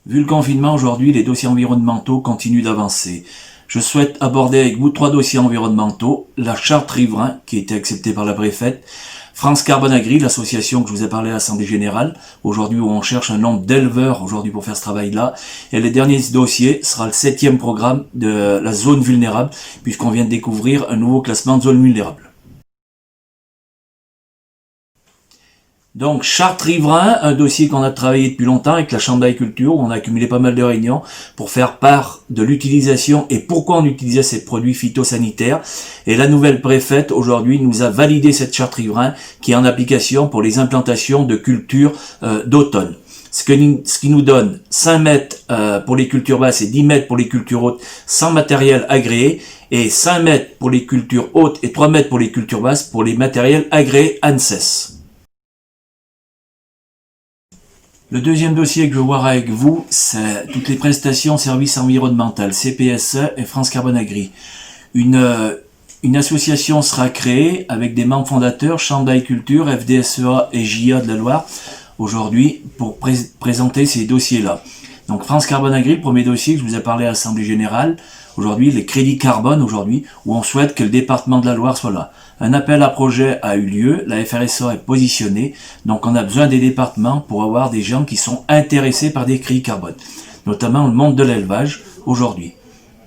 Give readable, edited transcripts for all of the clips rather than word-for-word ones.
Vu le confinement aujourd'hui, les dossiers environnementaux continuent d'avancer. Je souhaite aborder avec vous 3 dossiers environnementaux. La charte riverain, qui a été acceptée par la préfète. France Carbone Agri, l'association que je vous ai parlé à l'Assemblée Générale, aujourd'hui où on cherche un nombre d'éleveurs aujourd'hui pour faire ce travail-là. Et le dernier dossier sera le 7e programme de la zone vulnérable, puisqu'on vient de découvrir un nouveau classement de zone vulnérable. Donc, charte riverain, un dossier qu'on a travaillé depuis longtemps avec la Chambre d'agriculture, où on a accumulé pas mal de réunions pour faire part de l'utilisation et pourquoi on utilisait ces produits phytosanitaires. Et la nouvelle préfète, aujourd'hui, nous a validé cette charte riverain qui est en application pour les implantations de cultures d'automne. Ce qui nous donne 5 mètres pour les cultures basses et 10 mètres pour les cultures hautes sans matériel agréé, et 5 mètres pour les cultures hautes et 3 mètres pour les cultures basses pour les matériels agréés ANSES. Le deuxième dossier que je vais voir avec vous, c'est toutes les prestations services environnementaux, CPSE et France Carbone Agri. Une association sera créée avec des membres fondateurs, Chambre d'agriculture, FDSEA et JA de la Loire, aujourd'hui, pour présenter ces dossiers-là. Donc France Carbone Agri, le premier dossier que je vous ai parlé à l'Assemblée Générale, aujourd'hui, les crédits carbone, aujourd'hui, où on souhaite que le département de la Loire soit là. Un appel à projet a eu lieu, la FRSA est positionnée, donc on a besoin des départements pour avoir des gens qui sont intéressés par des crédits carbone, notamment le monde de l'élevage, aujourd'hui.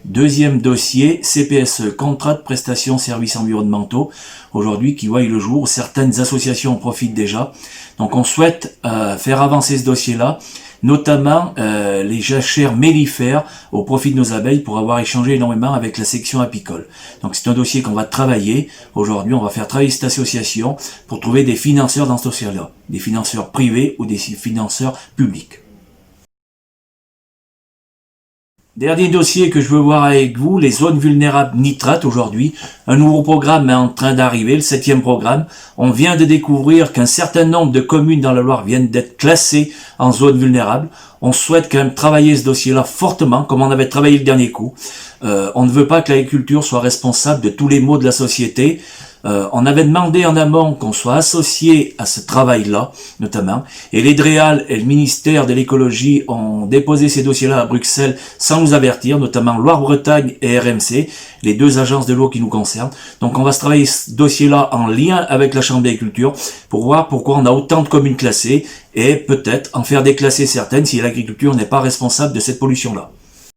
Deuxième dossier, CPSE, contrat de prestation services environnementaux, aujourd'hui qui voit le jour, certaines associations en profitent déjà. Donc on souhaite faire avancer ce dossier-là, notamment les jachères mellifères au profit de nos abeilles pour avoir échangé énormément avec la section apicole. Donc c'est un dossier qu'on va travailler. Aujourd'hui, on va faire travailler cette association pour trouver des financeurs dans ce dossier-là, des financeurs privés ou des financeurs publics. Dernier dossier que je veux voir avec vous, les zones vulnérables nitrates aujourd'hui. Un nouveau programme est en train d'arriver, le 7e programme. On vient de découvrir qu'un certain nombre de communes dans la Loire viennent d'être classées en zone vulnérable. On souhaite quand même travailler ce dossier-là fortement, comme on avait travaillé le dernier coup. On ne veut pas que l'agriculture soit responsable de tous les maux de la société. On avait demandé en amont qu'on soit associé à ce travail-là, notamment, et les DREAL et le ministère de l'écologie ont déposé ces dossiers-là à Bruxelles sans nous avertir, notamment Loire-Bretagne et RMC, les 2 agences de l'eau qui nous concernent. Donc on va se travailler ce dossier-là en lien avec la Chambre d'agriculture pour voir pourquoi on a autant de communes classées et peut-être en faire déclasser certaines si l'agriculture n'est pas responsable de cette pollution-là.